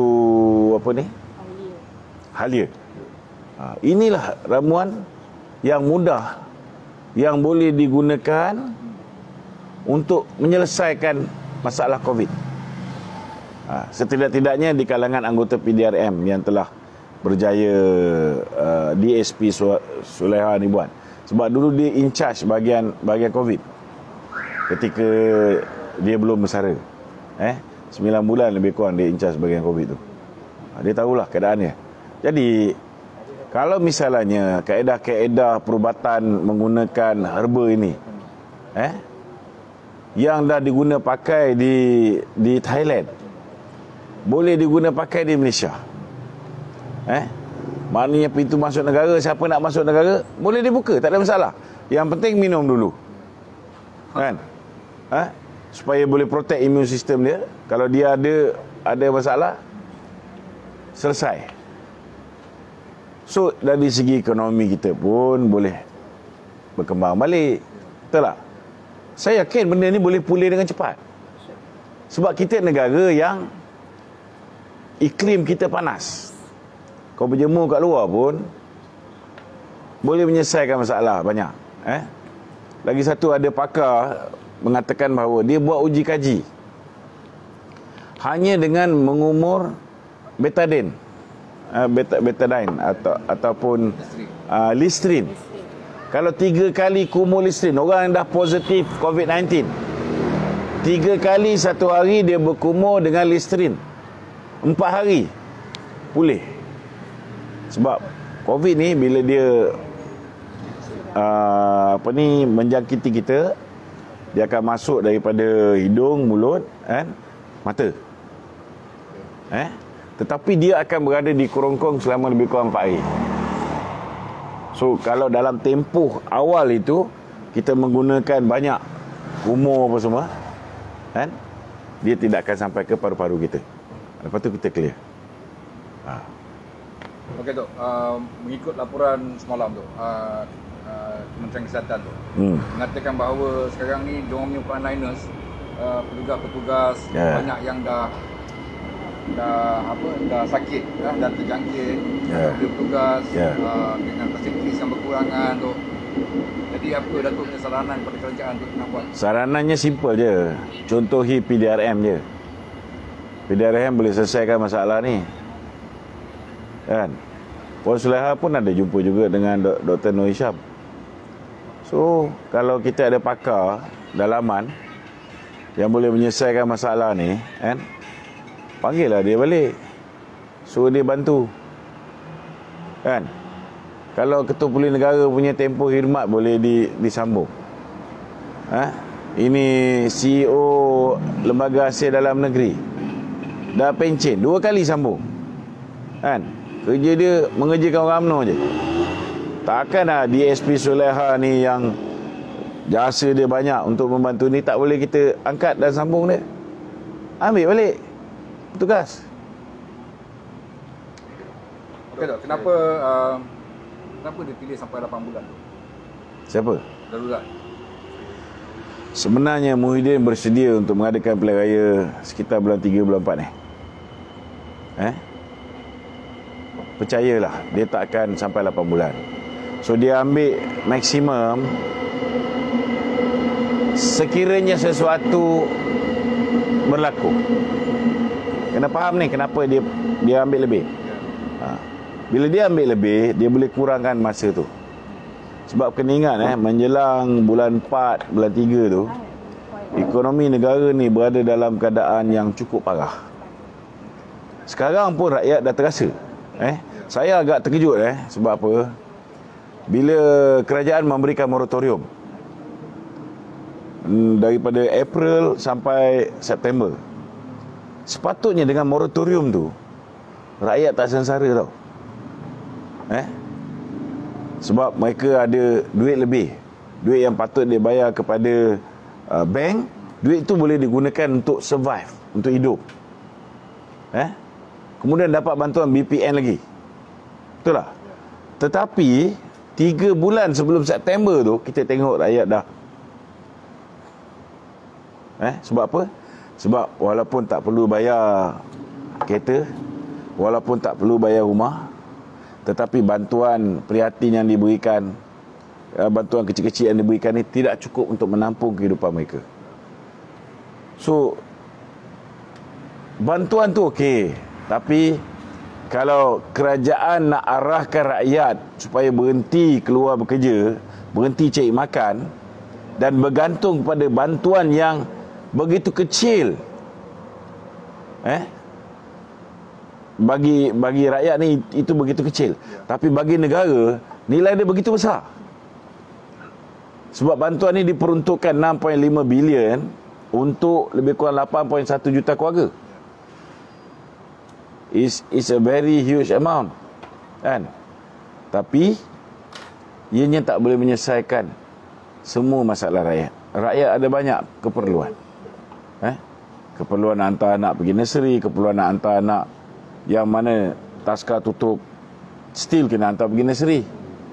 halia. Inilah ramuan yang mudah yang boleh digunakan untuk menyelesaikan masalah COVID. Setidak-tidaknya di kalangan anggota PDRM yang telah berjaya DSP Sulaiha ni buat. Sebab dulu dia in charge bahagian COVID ketika dia belum bersara. 9 bulan lebih kurang dia in charge bahagian COVID tu. Dia tahulah keadaannya. Jadi kalau misalnya kaedah-kaedah perubatan menggunakan herba ini yang dah diguna pakai di Thailand, boleh diguna pakai di Malaysia. Maknanya pintu masuk negara, siapa nak masuk negara boleh dibuka, tak ada masalah. Yang penting minum dulu, kan? Supaya boleh protect immune system dia. Kalau dia ada masalah, selesai. So dari segi ekonomi kita pun boleh berkembang balik. Betul tak? Saya yakin benda ni boleh pulih dengan cepat. Sebab kita negara yang iklim kita panas. Kau berjemur kat luar pun boleh menyelesaikan masalah banyak. Lagi satu, ada pakar mengatakan bahawa dia buat uji kaji hanya dengan mengumur betadine, ataupun Listerine. Kalau 3 kali kumur Listerine, orang yang dah positif COVID-19, 3 kali satu hari dia berkumur dengan Listerine, 4 hari pulih. Sebab COVID ni bila dia menjangkiti kita, dia akan masuk daripada hidung, mulut, mata. Tetapi dia akan berada di kerongkong selama lebih kurang 4 hari. So kalau dalam tempoh awal itu kita menggunakan banyak kumur apa semua, dia tidak akan sampai ke paru-paru kita. Lepas tu kita clear. Okey Dok, mengikut laporan semalam Dok, Kementerian Kesihatan tu mengatakan bahawa sekarang ni diorang punya frontliners, petugas-petugas banyak yang dah sakit, dah terjangkit, petugas dengan fasilitas yang berkurangan tu. Jadi apa Datuk punya saranan kepada kerajaan untuk nak buat? Saranannya simple je. Contohi PDRM je. PDRM boleh selesaikan masalah ni, kan? Puan Sulaiha pun ada jumpa juga dengan Dr. Nur Hisham. So kalau kita ada pakar dalaman yang boleh menyelesaikan masalah ni, panggillah dia balik, suruh dia bantu, kan? Kalau Ketua Polis Negara punya tempoh khidmat boleh disambung. Ini CEO Lembaga Hasil Dalam Negeri dah pencen 2 kali sambung, kan? Kerja dia mengerjakan orang UMNO je. Takkanlah DSP Sulaiha ni yang jasa dia banyak untuk membantu ni tak boleh kita angkat dan sambung dia. Ambil balik tugas. Okey Dok, kenapa dia pilih sampai 8 bulan tu? Siapa? Darurat. Sebenarnya Muhyiddin bersedia untuk mengadakan pilihan raya sekitar bulan 3, bulan 4 ni. Percayalah, dia tak akan sampai 8 bulan. So dia ambil maksimum. Sekiranya sesuatu berlaku, kena faham ni kenapa dia ambil lebih. Bila dia ambil lebih, dia boleh kurangkan masa tu. Sebab kena ingat menjelang bulan 4, bulan 3 tu, ekonomi negara ni berada dalam keadaan yang cukup parah. Sekarang pun rakyat dah terasa. Saya agak terkejut sebab apa? Bila kerajaan memberikan moratorium, daripada April sampai September. Sepatutnya dengan moratorium tu rakyat tak sengsara tau. Sebab mereka ada duit lebih, duit yang patut dia bayar kepada bank, duit tu boleh digunakan untuk survive, untuk hidup. Kemudian dapat bantuan BPN lagi. Betul tak? Tetapi 3 bulan sebelum September tu kita tengok rakyat dah. Sebab apa? Sebab walaupun tak perlu bayar kereta, walaupun tak perlu bayar rumah, tetapi bantuan prihatin yang diberikan, bantuan kecil-kecil yang diberikan ni tidak cukup untuk menampung kehidupan mereka. So bantuan tu okey, tapi kalau kerajaan nak arahkan rakyat supaya berhenti keluar bekerja, berhenti cari makan dan bergantung pada bantuan yang begitu kecil, bagi rakyat ni itu begitu kecil, tapi bagi negara nilai dia begitu besar. Sebab bantuan ni diperuntukkan 6.5 bilion untuk lebih kurang 8.1 juta keluarga. Is a very huge amount, kan? Tapi ianya tak boleh menyelesaikan semua masalah rakyat. Rakyat ada banyak keperluan. Keperluan nak hantar anak pergi nursery, keperluan nak hantar anak yang mana taska tutup, still kena hantar pergi nursery.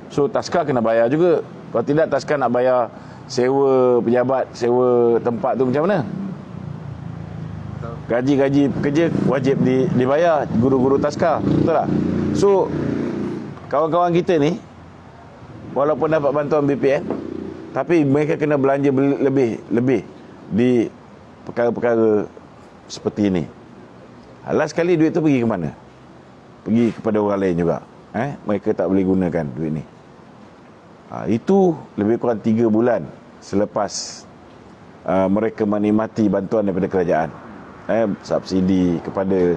So taska kena bayar juga. Kalau tidak, taska nak bayar sewa pejabat, sewa tempat tu macam mana? Gaji-gaji pekerja wajib dibayar, guru-guru taska, betul tak? So kawan-kawan kita ni walaupun dapat bantuan BPN, tapi mereka kena belanja lebih di perkara-perkara seperti ini. Last sekali duit tu pergi ke mana? Pergi kepada orang lain juga. Mereka tak boleh gunakan duit ni. Itu lebih kurang 3 bulan selepas mereka menikmati bantuan daripada kerajaan. Subsidi kepada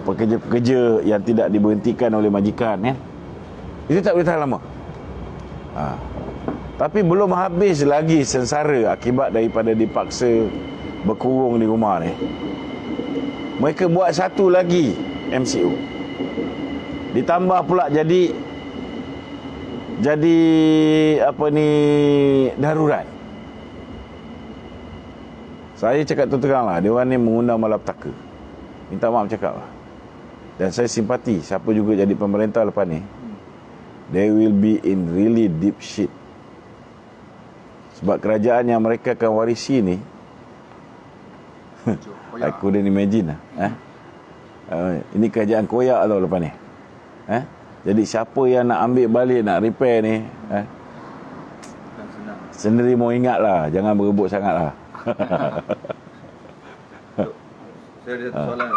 pekerja-pekerja yang tidak diberhentikan oleh majikan. Itu tak boleh tahan lama. Tapi belum habis lagi sengsara akibat daripada dipaksa berkurung di rumah ni. Mereka buat satu lagi MCO. Ditambah pula jadi darurat. Saya cakap terang lah, dia orang ni mengundang malapetaka. Minta maaf cakap lah. Dan saya simpati siapa juga jadi pemerintah lepas ni, they will be in really deep shit. Sebab kerajaan yang mereka akan warisi ni I couldn't imagine lah. Ini kerajaan koyak tau lepas ni. Jadi siapa yang nak ambil balik, nak repair ni, sendiri mau ingat lah, jangan berebut sangat lah. Saya ada satu soalan.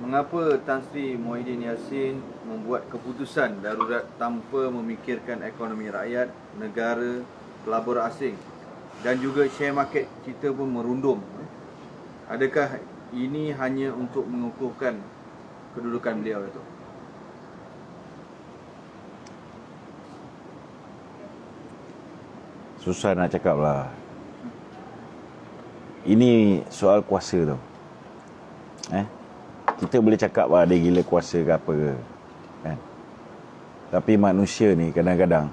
Mengapa Tan Sri Muhyiddin Yassin membuat keputusan darurat tanpa memikirkan ekonomi rakyat, negara, pelabur asing dan juga share market kita pun merundum? Adakah ini hanya untuk mengukuhkan kedudukan beliau itu? Susah nak cakap lah. Ini soal kuasa tau. Kita boleh cakap lah dia gila kuasa ke apa ke, kan? Tapi manusia ni kadang-kadang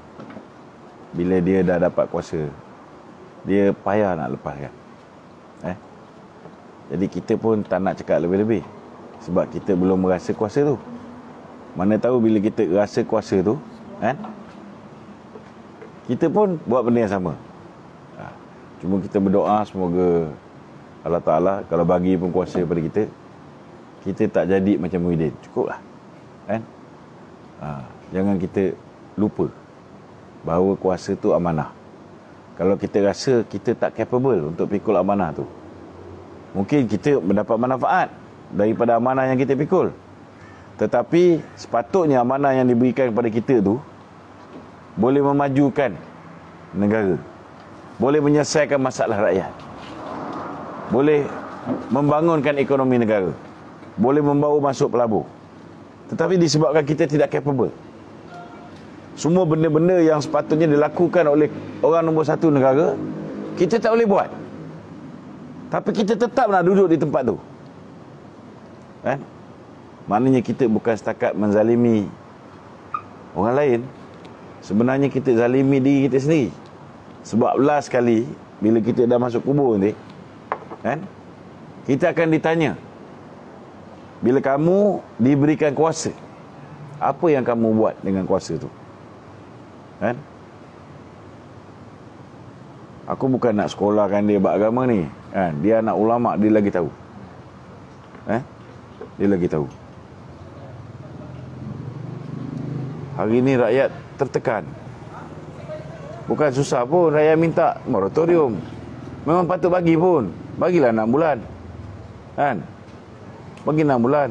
bila dia dah dapat kuasa, dia payah nak lepaskan. Jadi kita pun tak nak cakap lebih-lebih, sebab kita belum merasa kuasa tu. Mana tahu bila kita rasa kuasa tu, kan, kita pun buat benda yang sama. Cuma kita berdoa semoga Allah Ta'ala kalau bagi pun kuasa pada kita, kita tak jadi macam Muhyiddin. Cukup lah, kan? Jangan kita lupa bahawa kuasa tu amanah. Kalau kita rasa kita tak capable untuk pikul amanah tu, mungkin kita mendapat manfaat daripada amanah yang kita pikul. Tetapi sepatutnya amanah yang diberikan kepada kita tu boleh memajukan negara, boleh menyelesaikan masalah rakyat, boleh membangunkan ekonomi negara, boleh membawa masuk pelabur. Tetapi disebabkan kita tidak capable, semua benda-benda yang sepatutnya dilakukan oleh orang nombor satu negara, Kita tak boleh buat. Tapi kita tetap nak duduk di tempat tu. Kan? Maknanya kita bukan setakat menzalimi orang lain. Sebenarnya kita zalimi diri kita sendiri. Sebab last kali bila kita dah masuk kubur nanti, kan? Kita akan ditanya. Bila kamu diberikan kuasa, apa yang kamu buat dengan kuasa tu? Kan? Aku bukan nak sekolahkan dia bab agama ni, kan? Dia anak ulama, dia lagi tahu. Dia lagi tahu. Hari ni rakyat tertekan. Bukan susah pun rakyat minta moratorium. Memang patut bagi pun. Bagilah 6 bulan. Kan? Bagi 6 bulan.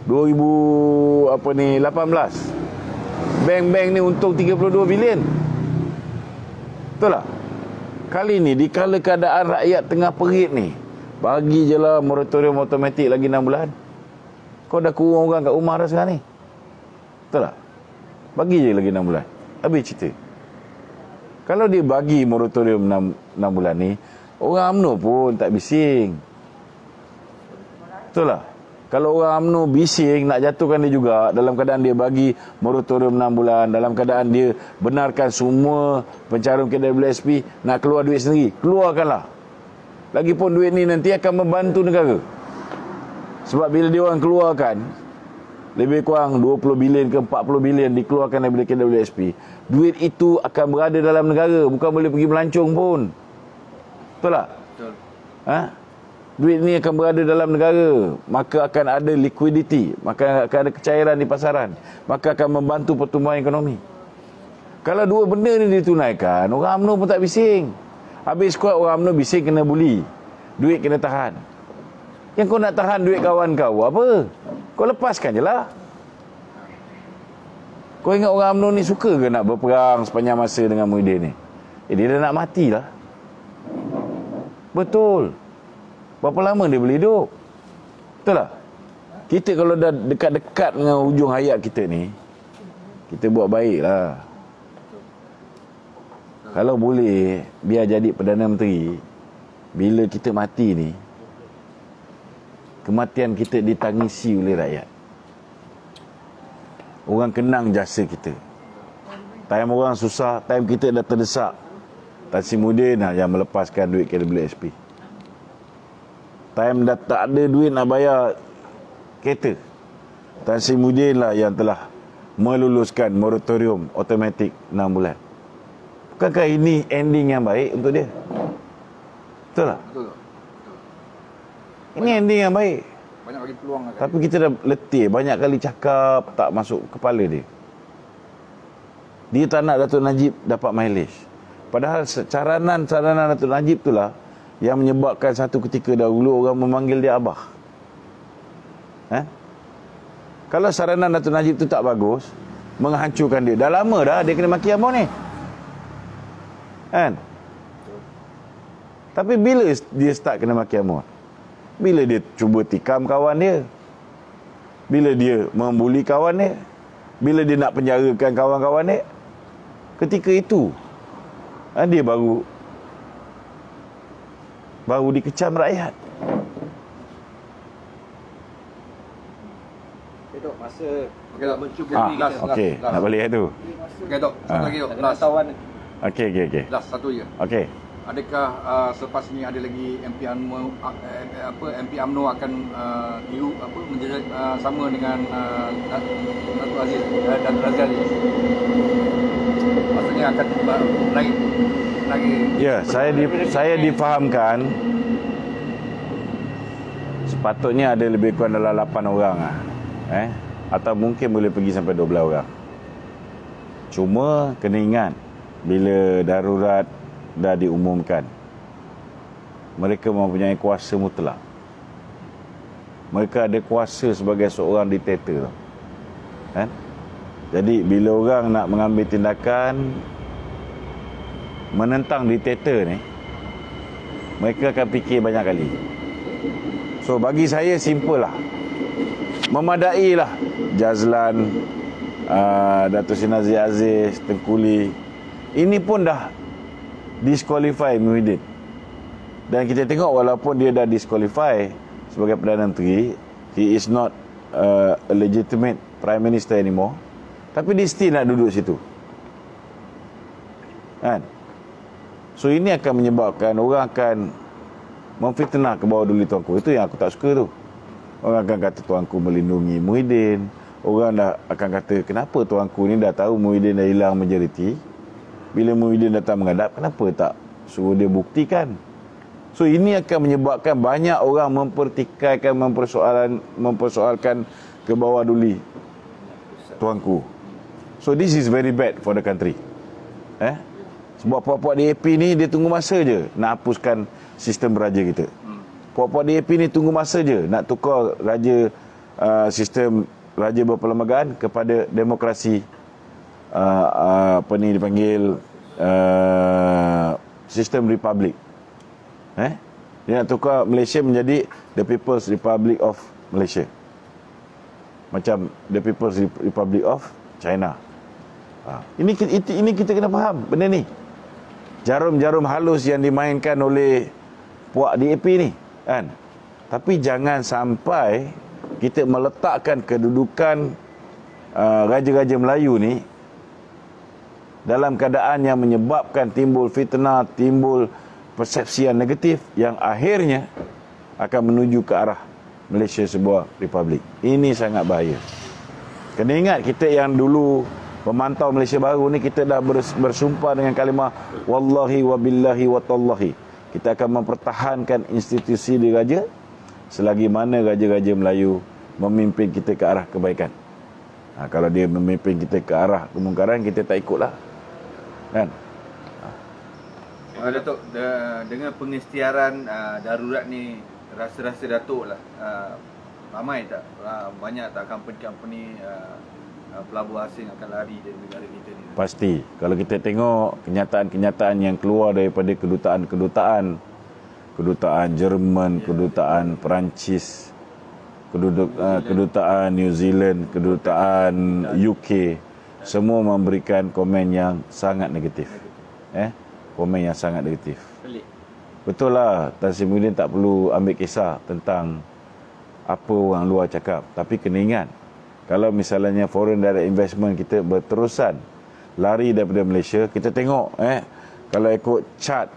2018. Bank-bank ni untung 32 bilion. Betul tak? Kali ni di kala keadaan rakyat tengah perit ni, bagi je lah moratorium automatik lagi 6 bulan. Kau dah kurung orang kat rumah dah sekarang ni. Betul tak? Bagi je lagi 6 bulan. Habis cerita. Kalau dia bagi moratorium 6 bulan ni, orang UMNO pun tak bising. Betul tak? Kalau orang UMNO bising nak jatuhkan dia juga, dalam keadaan dia bagi moratorium 6 bulan, dalam keadaan dia benarkan semua pencarum KWSP nak keluar duit sendiri, keluarkanlah. Lagipun duit ni nanti akan membantu negara. Sebab bila dia orang keluarkan, lebih kurang 20 bilion ke 40 bilion dikeluarkan daripada KWSP, duit itu akan berada dalam negara, bukan boleh pergi melancong pun. Betul tak? Betul. Duit ni akan berada dalam negara, maka akan ada liquidity, maka akan ada kecairan di pasaran, maka akan membantu pertumbuhan ekonomi. Kalau dua benda ni ditunaikan, orang UMNO pun tak bising. Habis kuat orang UMNO bising kena buli, duit kena tahan. Yang kau nak tahan duit kawan kau apa? Kau lepaskan je lah. Kau ingat orang UMNO ni suka ke nak berperang sepanjang masa dengan Muhyiddin ni? Dia dah nak mati lah. Betul. Berapa lama dia boleh hidup? Betul tak? Kita kalau dah dekat-dekat dengan hujung hayat kita ni, kita buat baik lah. Kalau boleh, biar jadi Perdana Menteri, bila kita mati ni, kematian kita ditangisi oleh rakyat. Orang kenang jasa kita. Time orang susah, time kita dah terdesak, Tan Sri Muhyiddin yang melepaskan duit KWSP. Time dah tak ada duit nak bayar kereta, Tan Sri Muhyiddin lah yang telah meluluskan moratorium automatik 6 bulan. Bukankah ini ending yang baik untuk dia? Betul tak? Betul. Ini ending yang baik. Banyak bagi peluang lah. Tapi kita dah letih, banyak kali cakap tak masuk kepala dia. Dia tak nak Datuk Najib dapat mileage. Padahal caranan Datuk Najib itulah yang menyebabkan satu ketika dahulu orang memanggil dia Abah. Kalau saranan Datuk Najib tu tak bagus, menghancurkan dia. Dah lama dah dia kena maki Amor ni. Kan? Tapi bila dia start kena maki Amor? Bila dia cuba tikam kawan dia? Bila dia membuli kawan dia? Bila dia nak penjarakan kawan-kawan dia? Ketika itu dia baru dikecam rakyat. Okay, Dok, masa Okey, Dok. mencuba last. Okey, nak balik tu. Okey, Dok. Satu lagi, Dok. Last. tawan Okey. Last satu je. Okey. Adakah selepas ni ada lagi MP UMNO akan menjadi sama dengan Datuk Aziz dan Razia Aziz? Maksudnya akan naik lagi. Ya, saya difahamkan sepatutnya ada lebih kurang dalam 8 orang atau mungkin boleh pergi sampai 12 orang. Cuma kena ingat, bila darurat dah diumumkan, mereka mempunyai kuasa mutlak. Mereka ada kuasa sebagai seorang diktator. Jadi bila orang nak mengambil tindakan menentang diktator ni, mereka akan fikir banyak kali. So bagi saya simple lah, memadai lah Jazlan, Datuk Seri Nazir Aziz, Tengku Lee. Ini pun dah disqualify Muhyiddin. Dan kita tengok walaupun dia dah disqualify sebagai Perdana Menteri, he is not a legitimate Prime Minister anymore, tapi dia still nak duduk situ, kan? So ini akan menyebabkan orang akan memfitnah ke bawah duli tuanku. Itu yang aku tak suka tu. Orang akan kata tuanku melindungi Muhyiddin. Orang dah akan kata, kenapa tuanku ni dah tahu Muhyiddin dah hilang majoriti, bila Muhyiddin datang menghadap, kenapa tak suruh dia buktikan? So ini akan menyebabkan banyak orang mempertikaikan, mempersoalkan ke bawah duli tuanku. So this is very bad for the country. Sebab puak-puak DAP ni dia tunggu masa je nak hapuskan sistem raja kita. Puak-puak DAP ni tunggu masa je nak tukar raja, sistem raja berperlembagaan kepada demokrasi, apa ni dipanggil, sistem republik. Dia nak tukar Malaysia menjadi the People's Republic of Malaysia, macam the People's Republic of China. Ini kita kena faham benda ni. Jarum-jarum halus yang dimainkan oleh puak DAP ni, kan? Tapi jangan sampai kita meletakkan kedudukan raja-raja Melayu ni dalam keadaan yang menyebabkan timbul fitnah, timbul persepsi yang negatif yang akhirnya akan menuju ke arah Malaysia sebuah republik. Ini sangat bahaya. Kena ingat, kita yang dulu pemantau Malaysia baru ni, kita dah bersumpah dengan kalimah wallahi wabillahi watallahi, kita akan mempertahankan institusi diraja selagi mana raja-raja Melayu memimpin kita ke arah kebaikan. Kalau dia memimpin kita ke arah kemungkaran, kita tak ikutlah, kan? Datuk, dengan pengisytiharan darurat ni, rasa-rasa Datuk lah, ramai tak, banyak tak company-company pelabur asing akan lari dari negara kita ni? Pasti. Kalau kita tengok kenyataan-kenyataan yang keluar daripada kedutaan Jerman, kedutaan Perancis, kedutaan New Zealand, kedutaan UK, semua memberikan komen yang sangat negatif. Komen yang sangat negatif. Betul lah, Tan Sri Muhyiddin tak perlu ambil kisah tentang apa orang luar cakap. Tapi kena ingat, kalau misalnya foreign direct investment kita berterusan lari daripada Malaysia, kita tengok kalau ikut chart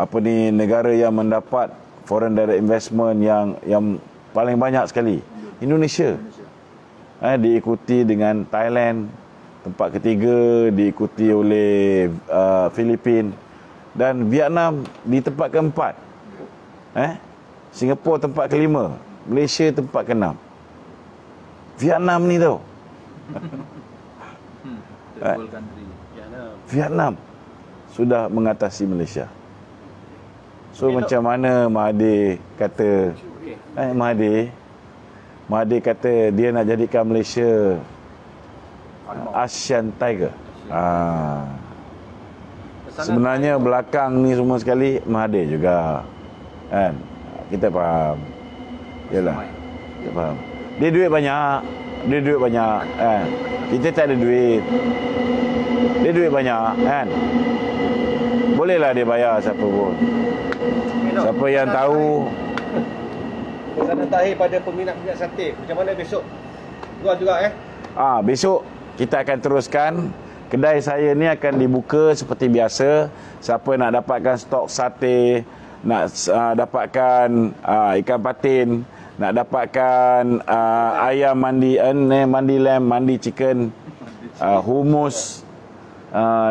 apa ni, negara yang mendapat foreign direct investment yang paling banyak sekali, Indonesia. Diikuti dengan Thailand, tempat ketiga, diikuti oleh Filipina, dan Vietnam di tempat keempat. Singapura tempat kelima, Malaysia tempat keenam. Vietnam ni tau. Vietnam sudah mengatasi Malaysia. So macam mana Mahathir kata, Mahathir kata dia nak jadikan Malaysia Asian Tiger. Sebenarnya belakang ni semua sekali Mahathir juga, kan? Kita faham. Yalah, kita faham. Dia duit banyak, kan? Kita tak ada duit. Dia duit banyak, kan? Bolehlah dia bayar siapa pun. Siapa yang tahu. Pesanan terakhir pada peminat-peminat sate, macam mana besok? Jual juga Besok kita akan teruskan. Kedai saya ni akan dibuka seperti biasa. Siapa nak dapatkan stok sate, nak dapatkan ikan patin, nak dapatkan ayam mandi lamb, mandi chicken, hummus,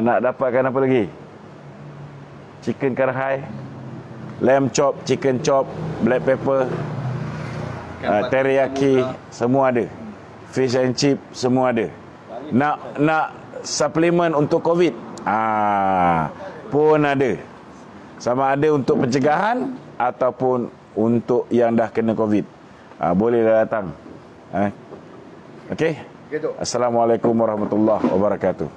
nak dapatkan apa lagi? Chicken karahai, lamb chop, chicken chop, black pepper, teriyaki, semua ada. Fish and chip, semua ada. Nak suplemen untuk COVID, pun ada. Sama ada untuk pencegahan ataupun untuk yang dah kena COVID. Bolehlah datang. Okey. Assalamualaikum warahmatullahi wabarakatuh.